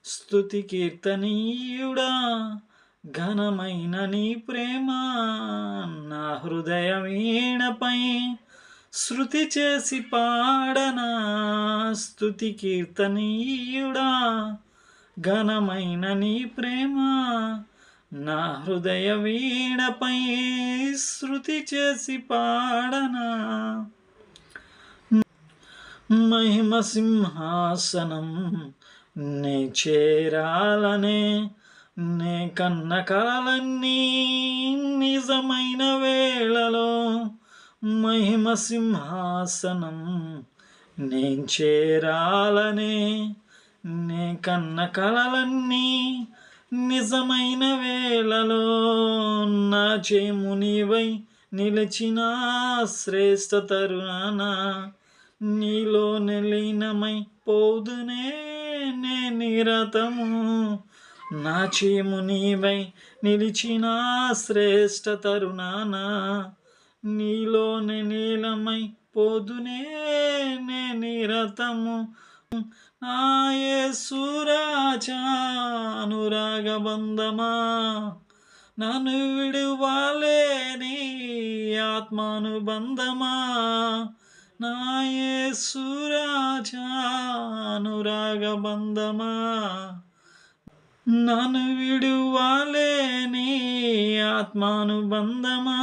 స్తుతి కీర్తనీయుడా, ఘనమైన నీ ప్రేమ నా హృదయ వీణపై శృతి చేసి పాడనా. స్తుతి కీర్తనీయుడా, ఘనమైన నీ ప్రేమ నా హృదయ వీణపై శృతి చేసి పాడనా. మహిమ సింహాసనం నే చేరాలనే నే కన్న కలలన్నీ నిజమైన వేళలో. మహిమ సింహాసనం నే చేరాలనే నే కన్న కలలన్నీ నిజమైన వేళలో. నా చేము నీవై నిలిచిన శ్రేష్ఠ తరుణాన నీలో లీనమై పోదునే నే నిరతము. నా చేము నీవై నిలిచిన శ్రేష్ఠ తరుణాన నీలో లీనమై పోదునే నే నిరతము. నా యేసు రాజా అనురాగ బంధమా, నన్ను విడువలేని ఆత్మానుబంధమా. నా యేసు రాజా అనురాగ బంధమా, నన్ను విడువలేని ఆత్మానుబంధమా.